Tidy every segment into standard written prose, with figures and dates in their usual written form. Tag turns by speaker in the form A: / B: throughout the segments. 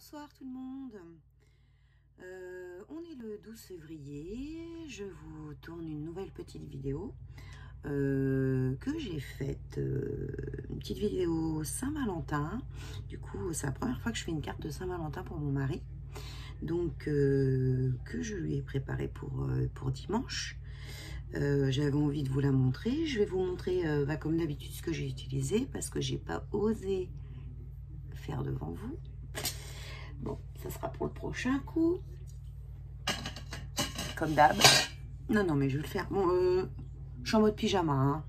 A: Bonsoir tout le monde. On est le 12 février. Je vous tourne une nouvelle petite vidéo que j'ai faite. Une petite vidéo Saint-Valentin. Du coup, c'est la première fois que je fais une carte de Saint-Valentin pour mon mari. Donc, que je lui ai préparée pour dimanche. J'avais envie de vous la montrer. Je vais vous montrer, comme d'habitude, ce que j'ai utilisé parce que j'ai pas osé faire devant vous. Bon, ça sera pour le prochain coup. Comme d'hab. Non, mais je vais le faire. Bon, je suis en mode pyjama. Hein.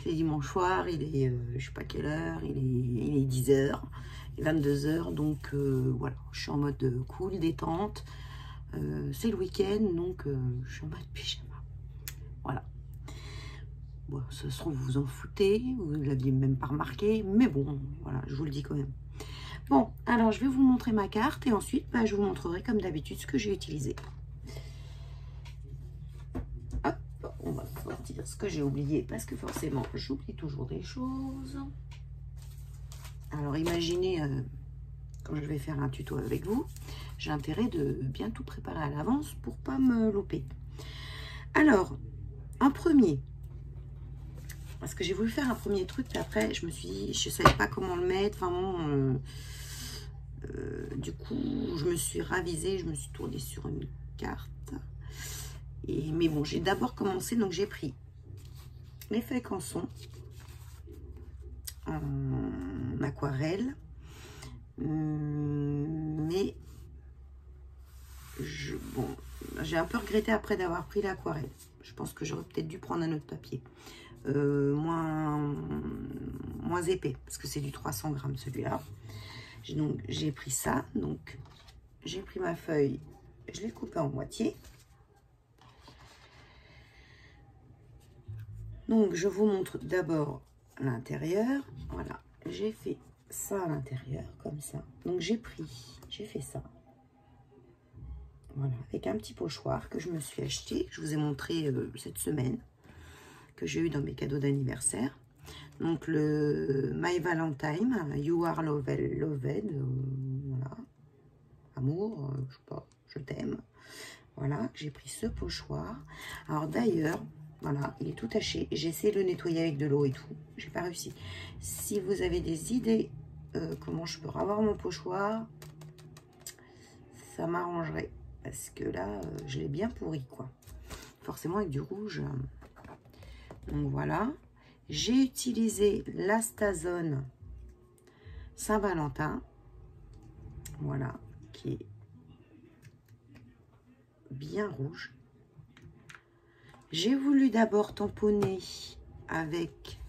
A: C'est dimanche soir, il est, je sais pas quelle heure, il est 10h, 22h. Donc, voilà, je suis en mode cool, détente. C'est le week-end, donc je suis en mode pyjama. Voilà. Bon, ça se trouve, vous vous en foutez, vous ne l'aviez même pas remarqué. Mais bon, voilà, je vous le dis quand même. Bon, alors je vais vous montrer ma carte et ensuite, je vous montrerai comme d'habitude ce que j'ai utilisé. Hop, on va sortir ce que j'ai oublié parce que forcément, j'oublie toujours des choses. Alors imaginez, quand je vais faire un tuto avec vous, j'ai intérêt de bien tout préparer à l'avance pour pas me louper. Alors, en premier, parce que j'ai voulu faire un premier truc, puis après, je me suis dit, je ne savais pas comment le mettre, vraiment... du coup, je me suis ravisée, je me suis tournée sur une carte. Mais bon, j'ai d'abord commencé, donc j'ai pris les feuilles canson en aquarelle. Mais j'ai un peu regretté après d'avoir pris l'aquarelle. Je pense que j'aurais peut-être dû prendre un autre papier. Moins épais, parce que c'est du 300 grammes celui-là. Donc j'ai pris ça, donc j'ai pris ma feuille, je l'ai coupée en moitié. Donc je vous montre d'abord l'intérieur. Voilà, j'ai fait ça à l'intérieur comme ça. Donc j'ai fait ça. Voilà, avec un petit pochoir que je me suis acheté, que je vous ai montré cette semaine, que j'ai eu dans mes cadeaux d'anniversaire. Donc le My Valentine, You Are Loved, voilà, amour, je sais pas, je t'aime. Voilà, j'ai pris ce pochoir. Alors d'ailleurs, voilà, il est tout taché. J'ai essayé de le nettoyer avec de l'eau et tout, j'ai pas réussi. Si vous avez des idées comment je peux revoir mon pochoir, ça m'arrangerait. Parce que là, je l'ai bien pourri, quoi. Forcément avec du rouge. Donc voilà. J'ai utilisé l'Astazone Saint-Valentin, voilà, qui est bien rouge. J'ai voulu d'abord tamponner avec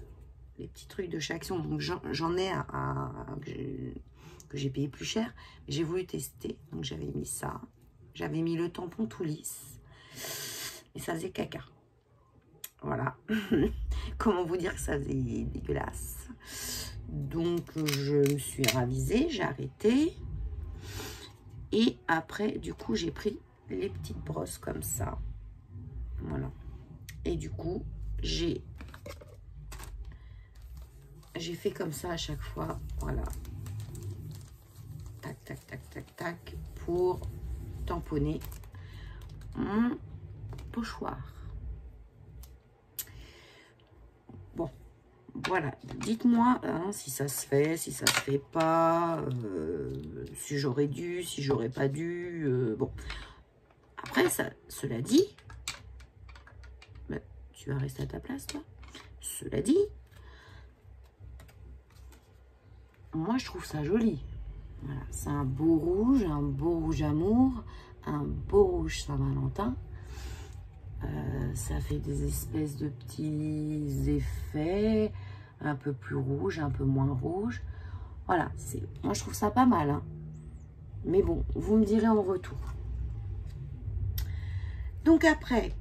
A: les petits trucs de chez Action, donc j'en ai que j'ai payé plus cher, mais j'ai voulu tester, donc j'avais mis ça, j'avais mis le tampon tout lisse, et ça faisait caca. Voilà. Comment vous dire que ça faisait dégueulasse. Donc, je me suis ravisée, j'ai arrêté. Et après, du coup, j'ai pris les petites brosses comme ça. Voilà. Et du coup, j'ai fait comme ça à chaque fois. Voilà. Tac, tac, tac, tac, tac. Pour tamponner mon pochoir. Bon, voilà, dites-moi hein, si ça se fait, si ça se fait pas, si j'aurais dû, si j'aurais pas dû. Bon, après, cela dit, tu vas rester à ta place, toi. Cela dit, moi, je trouve ça joli. Voilà, c'est un beau rouge amour, un beau rouge Saint-Valentin. Ça fait des espèces de petits effets, un peu plus rouge, un peu moins rouge. Voilà, moi je trouve ça pas mal. Hein. Mais bon, vous me direz en retour. Donc après,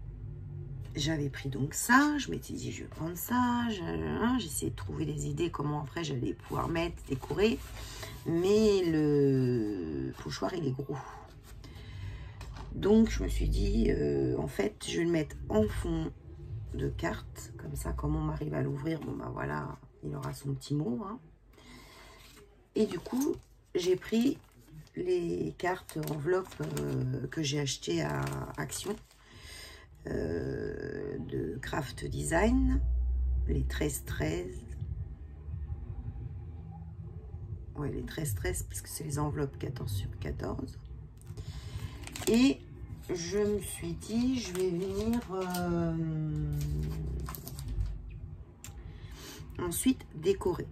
A: j'avais pris donc ça. Je m'étais dit, je vais prendre ça. J'essayais de trouver des idées comment après j'allais pouvoir mettre, décorer. Mais le pochoir, il est gros. Donc, je me suis dit, en fait, je vais le mettre en fond de carte. Comme ça, quand mon mari va l'ouvrir, bon, voilà, il aura son petit mot. Hein. Et du coup, j'ai pris les cartes enveloppes que j'ai achetées à Action de Craft Design, les 13-13. Ouais, les 13-13 parce que c'est les enveloppes 14 sur 14. Et je me suis dit, je vais venir ensuite décorer.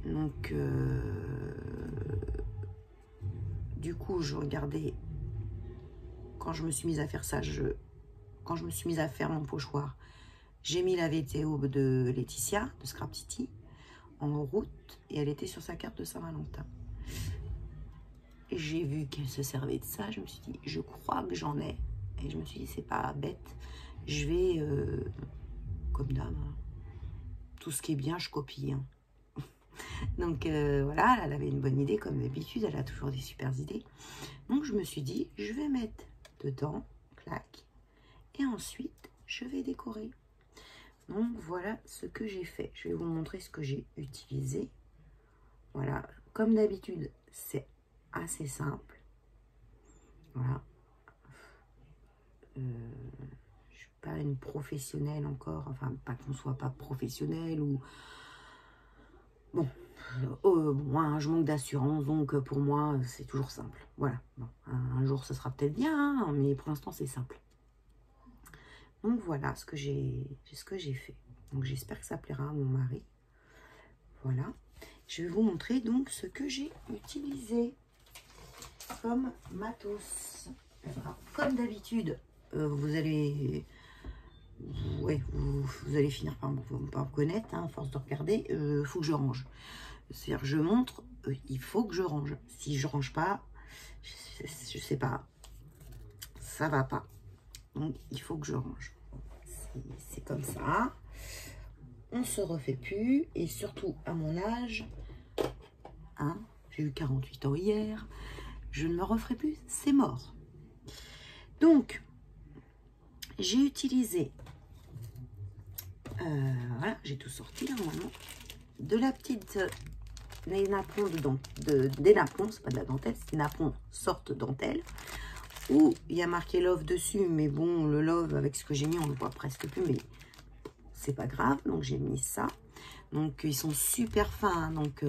A: Donc, du coup, je regardais, quand je me suis mise à faire ça, quand je me suis mise à faire mon pochoir, j'ai mis la VTO de Laetitia, de Scrap Titi, en route, et elle était sur sa carte de Saint-Valentin. J'ai vu qu'elle se servait de ça, je me suis dit, je crois que j'en ai. Et je me suis dit, c'est pas bête, je vais, comme dame, tout ce qui est bien, je copie. Hein. Donc voilà, elle avait une bonne idée, comme d'habitude, elle a toujours des super idées. Donc je me suis dit, je vais mettre dedans, clac, et ensuite, je vais décorer. Donc voilà ce que j'ai fait. Je vais vous montrer ce que j'ai utilisé. Voilà, comme d'habitude, c'est assez simple. Voilà. Je suis pas une professionnelle encore, enfin pas qu'on soit pas professionnel ou bon, moi je manque d'assurance, donc pour moi c'est toujours simple. Voilà, bon, un jour ce sera peut-être bien, hein, mais pour l'instant c'est simple. Donc voilà ce que j'ai fait. Donc j'espère que ça plaira à mon mari. Voilà, je vais vous montrer donc ce que j'ai utilisé comme matos. Alors, comme d'habitude, vous allez finir par me connaître, hein, à force de regarder. Faut que je range. C'est-à-dire, je montre, il faut que je range. Si je range pas, je sais pas, ça va pas. Donc, il faut que je range. C'est comme ça. On se refait plus. Et surtout, à mon âge, hein, j'ai eu 48 ans hier, je ne me referai plus, c'est mort. Donc, j'ai utilisé, voilà, j'ai tout sorti là maintenant, de la petite des napons des napons, c'est pas de la dentelle, c'est des napons sorte dentelle, où il y a marqué love dessus, mais bon, le love avec ce que j'ai mis, on le voit presque plus, mais c'est pas grave, donc j'ai mis ça. Donc ils sont super fins, hein, donc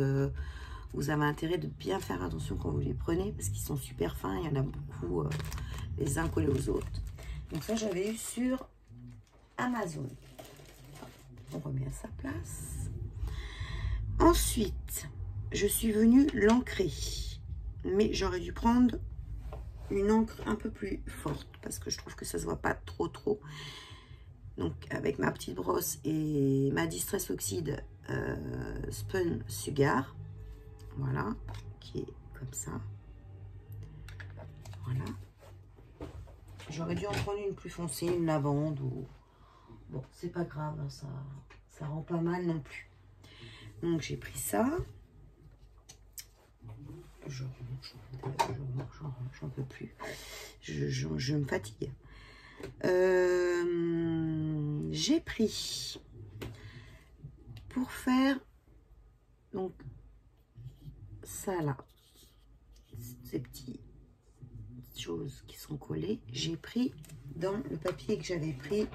A: vous avez intérêt de bien faire attention quand vous les prenez, parce qu'ils sont super fins, il y en a beaucoup les uns collés aux autres. Donc ça, j'avais eu sur Amazon. On remet à sa place. Ensuite, je suis venue l'encrer. Mais j'aurais dû prendre une encre un peu plus forte, parce que je trouve que ça se voit pas trop. Donc, avec ma petite brosse et ma Distress Oxide Spun Sugar. Voilà, qui est comme ça. Voilà. J'aurais dû en prendre une plus foncée, une lavande ou... Bon, c'est pas grave, hein, ça rend pas mal non plus. Donc, j'ai pris ça. Je range, j'en peux plus. Je me fatigue. J'ai pris pour faire donc ça là, ces petites choses qui sont collées. J'ai pris dans le papier que j'avais pris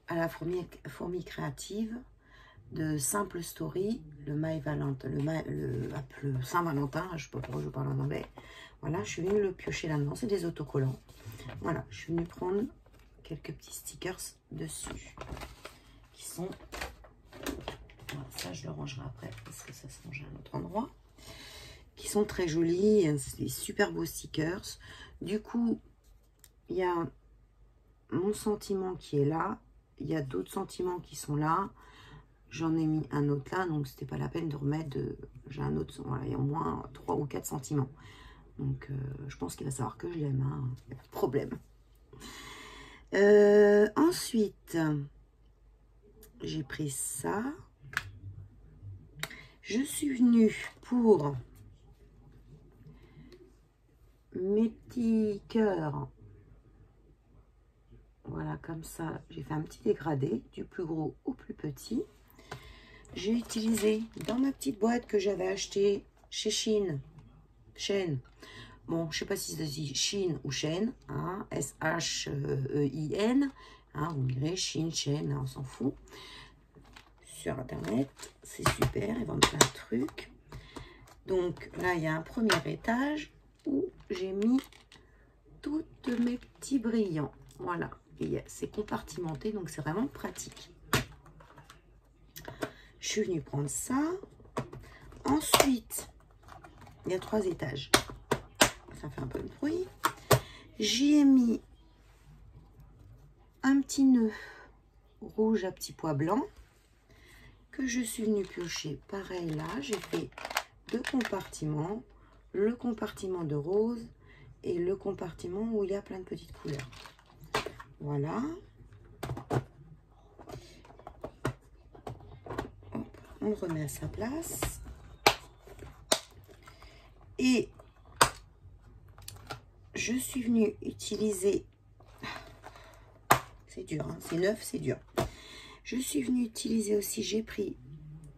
A: à la fourmi créative de Simple Story, le Saint-Valentin, je sais pas pourquoi je parle en anglais. Voilà, je suis venue le piocher là-dedans, c'est des autocollants. Voilà, je suis venue prendre quelques petits stickers dessus, qui sont... Voilà, ça, je le rangerai après, parce que ça se range à un autre endroit. Qui sont très jolis, c'est des super beaux stickers. Du coup, il y a mon sentiment qui est là, il y a d'autres sentiments qui sont là. J'en ai mis un autre là, donc c'était pas la peine de remettre. J'ai un autre, voilà, il y a au moins 3 ou 4 sentiments. Donc, je pense qu'il va savoir que je l'aime, hein, pas de problème. Ensuite, j'ai pris ça. Je suis venue pour mes petits cœurs. Voilà, comme ça, j'ai fait un petit dégradé, du plus gros au plus petit. J'ai utilisé dans ma petite boîte que j'avais achetée chez Shein. Bon, je sais pas si ça se dit Shein ou Shein, hein, S-H-E-I-N. Hein, vous me direz Shein, Shein, on s'en fout. Sur Internet, c'est super, ils vendent plein de trucs. Donc là, il y a un premier étage où j'ai mis tous mes petits brillants. Voilà, et c'est compartimenté, donc c'est vraiment pratique. Je suis venue prendre ça. Ensuite, il y a 3 étages. Ça fait un peu de bruit. J'y ai mis un petit nœud rouge à petits pois blancs que je suis venue piocher. Pareil là, j'ai fait 2 compartiments. Le compartiment de rose et le compartiment où il y a plein de petites couleurs. Voilà. Hop, on le remet à sa place. Et je suis venue utiliser... C'est dur, hein, c'est neuf, c'est dur. Je suis venue utiliser aussi, j'ai pris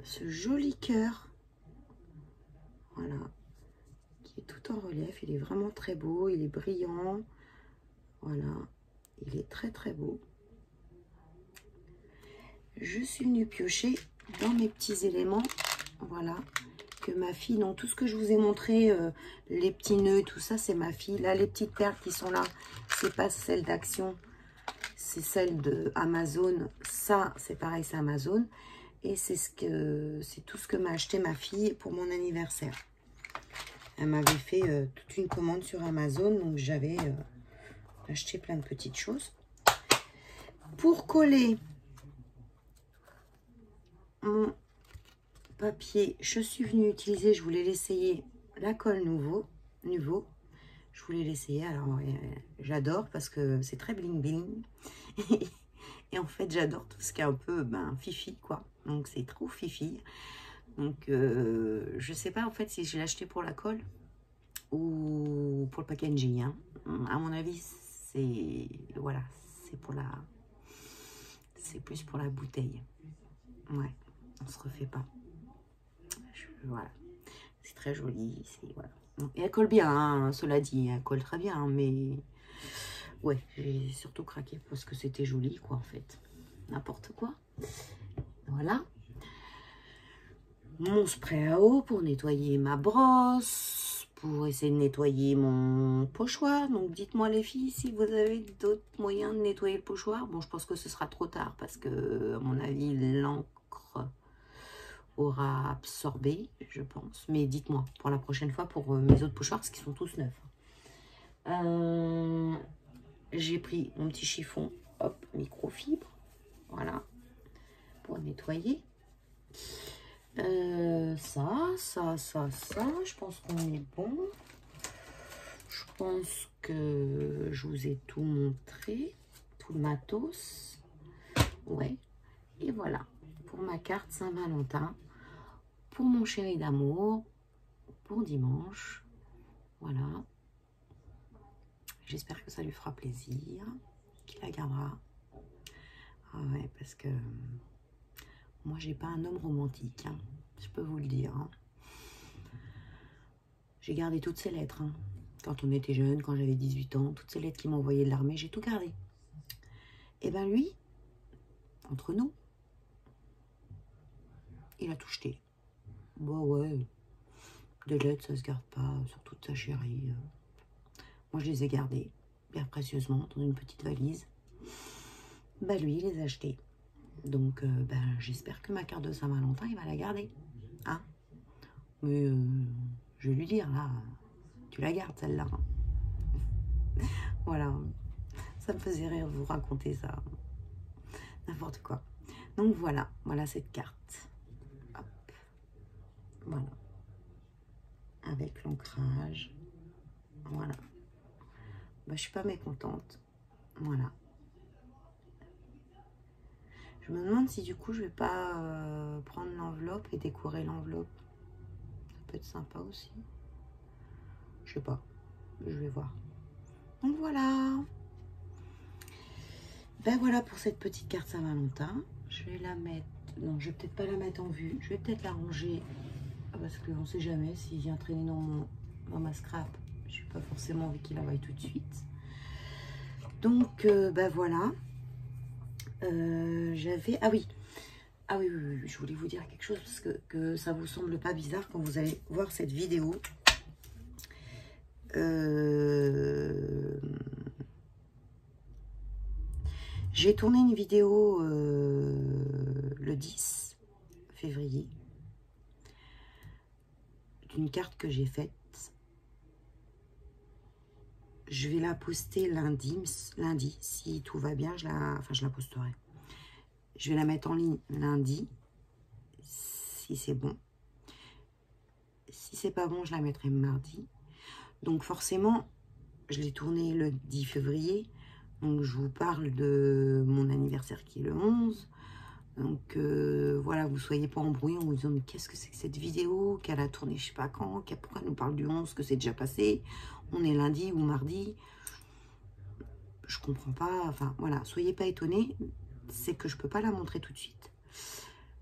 A: ce joli cœur. Voilà. Qui est tout en relief. Il est vraiment très beau, il est brillant. Voilà. Il est très très beau. Je suis venue piocher dans mes petits éléments. Voilà. Que ma fille, donc tout ce que je vous ai montré, les petits nœuds, tout ça, c'est ma fille. Là, les petites perles qui sont là, c'est pas celles d'Action, c'est celles de Amazon. Ça, c'est pareil, c'est Amazon. Et c'est tout ce que m'a acheté ma fille pour mon anniversaire. Elle m'avait fait toute une commande sur Amazon, donc j'avais acheté plein de petites choses. Pour coller mon papier, je suis venue utiliser, je voulais l'essayer, la colle nouveau. Je voulais l'essayer, alors j'adore parce que c'est très bling bling. Et en fait, j'adore tout ce qui est un peu fifi, quoi. Donc, c'est trop fifi. Donc, je sais pas en fait si je l'ai acheté pour la colle ou pour le packaging. Hein. À mon avis, c'est... Voilà, c'est pour la... C'est plus pour la bouteille. Ouais, on se refait pas. Voilà. C'est très joli. Voilà. Et elle colle bien, hein, cela dit. Elle colle très bien, hein, mais... Ouais, j'ai surtout craqué parce que c'était joli, quoi, en fait. N'importe quoi. Voilà. Mon spray à eau pour nettoyer ma brosse, pour essayer de nettoyer mon pochoir. Donc, dites-moi les filles, si vous avez d'autres moyens de nettoyer le pochoir. Bon, je pense que ce sera trop tard parce que, à mon avis, l'encre aura absorbé, je pense. Mais dites-moi, pour la prochaine fois, pour mes autres pochoirs, parce qu'ils sont tous neufs. J'ai pris mon petit chiffon, hop, microfibre, voilà, pour nettoyer. Ça, je pense qu'on est bon. Je pense que je vous ai tout montré, tout le matos. Ouais, et voilà, pour ma carte Saint-Valentin, pour mon chéri d'amour, pour dimanche, voilà. J'espère que ça lui fera plaisir, qu'il la gardera. Ah ouais, parce que moi, j'ai pas un homme romantique, hein, je peux vous le dire. Hein. J'ai gardé toutes ces lettres. Hein. Quand on était jeune, quand j'avais 18 ans, toutes ces lettres qu'il m'envoyait de l'armée, j'ai tout gardé. Et ben lui, entre nous, il a tout jeté. Bon, ouais, des lettres, ça se garde pas, surtout de sa chérie. Moi, je les ai gardées, bien précieusement, dans une petite valise. Bah, lui, il les a achetées. Donc, j'espère que ma carte de Saint-Valentin, il va la garder. Hein? Mais, je vais lui dire, là, tu la gardes, celle-là. Voilà. Ça me faisait rire de vous raconter ça. N'importe quoi. Donc, voilà. Voilà cette carte. Hop. Voilà. Avec l'ancrage. Voilà. Bah, je suis pas mécontente. Voilà. Je me demande si du coup je vais pas prendre l'enveloppe et décorer l'enveloppe. Ça peut être sympa aussi. Je sais pas. Je vais voir. Donc voilà. Ben voilà pour cette petite carte Saint-Valentin. Je vais la mettre... Non, je vais peut-être pas la mettre en vue. Je vais peut-être la ranger parce qu'on ne sait jamais s'il vient traîner dans ma scrap. Je n'ai pas forcément envie qu'il la voie tout de suite. Donc, bah voilà. J'avais... Ah oui, je voulais vous dire quelque chose parce que ça vous semble pas bizarre quand vous allez voir cette vidéo. J'ai tourné une vidéo le 10 février d'une carte que j'ai faite. Je vais la poster lundi, si tout va bien, je la posterai. Je vais la mettre en ligne lundi, si c'est bon. Si c'est pas bon, je la mettrai mardi. Donc forcément, je l'ai tournée le 10 février. Donc je vous parle de mon anniversaire qui est le 11. Donc voilà, vous ne soyez pas embrouillés en vous disant mais qu'est-ce que c'est que cette vidéo qu'elle a tournée je sais pas quand, pourquoi elle nous parle du 11, que c'est déjà passé, on est lundi ou mardi. Je comprends pas, enfin voilà, soyez pas étonnés, c'est que je peux pas la montrer tout de suite.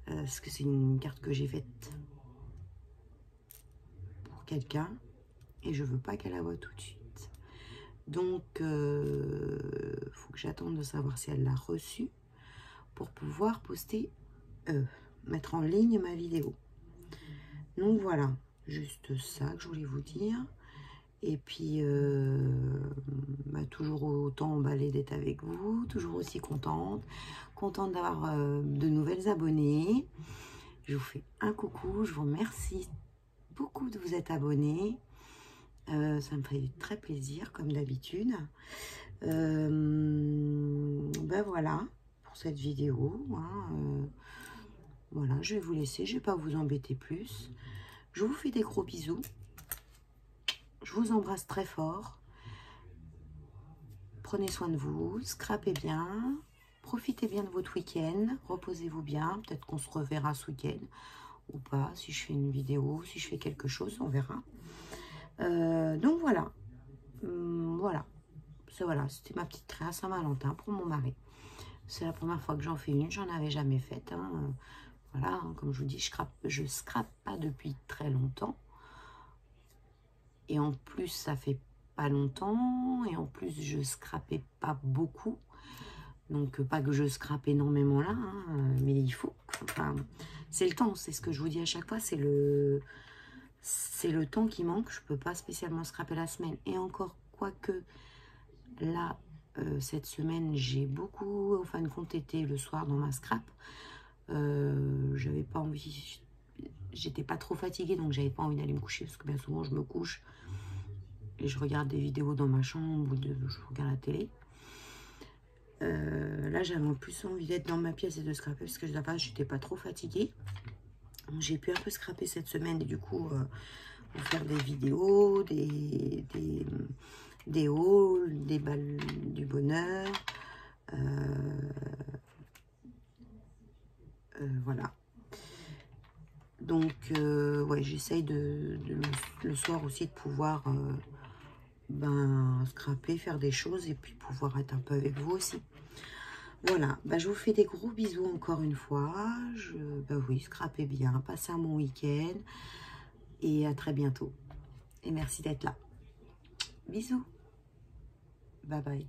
A: Parce que c'est une carte que j'ai faite pour quelqu'un et je veux pas qu'elle la voie tout de suite. Donc, faut que j'attende de savoir si elle l'a reçue pour pouvoir poster, mettre en ligne ma vidéo. Donc voilà, juste ça que je voulais vous dire. Et puis, bah, toujours autant emballée d'être avec vous, toujours aussi contente d'avoir de nouvelles abonnés. Je vous fais un coucou, je vous remercie beaucoup de vous être abonnés. Ça me fait très plaisir, comme d'habitude. Ben voilà, pour cette vidéo. Hein, voilà, je vais vous laisser, je ne vais pas vous embêter plus. Je vous fais des gros bisous. Je vous embrasse très fort. Prenez soin de vous, scrapez bien. Profitez bien de votre week-end. Reposez-vous bien. Peut-être qu'on se reverra ce week-end ou pas. Si je fais une vidéo, si je fais quelque chose, on verra. Donc voilà. Voilà. C'était ma petite créa Saint-Valentin pour mon mari. C'est la première fois que j'en fais une. J'en avais jamais faite. Hein. Voilà. Hein, comme je vous dis, je scrape pas depuis très longtemps. Et en plus, ça fait pas longtemps. Et en plus, je scrapais pas beaucoup. Donc, pas que je scrape énormément là. Hein, mais il faut. Enfin, c'est le temps. C'est ce que je vous dis à chaque fois. C'est le temps qui manque. Je peux pas spécialement scraper la semaine. Et encore, quoique, là, cette semaine, j'ai beaucoup, en fin de compte, été le soir dans ma scrap. J'avais pas envie... J'étais pas trop fatiguée, donc j'avais pas envie d'aller me coucher, parce que bien souvent, je me couche et je regarde des vidéos dans ma chambre, ou je regarde la télé. Là, j'avais en plus envie d'être dans ma pièce et de scraper, parce que là-bas, j'étais pas trop fatiguée. J'ai pu un peu scraper cette semaine, et du coup, vous faire des vidéos, des hauls, des balles du bonheur. Voilà. Donc, ouais, j'essaye le soir aussi de pouvoir scraper, faire des choses et puis pouvoir être un peu avec vous aussi. Voilà, je vous fais des gros bisous encore une fois. Oui, scrapez bien, passez un bon week-end et à très bientôt. Et merci d'être là. Bisous. Bye bye.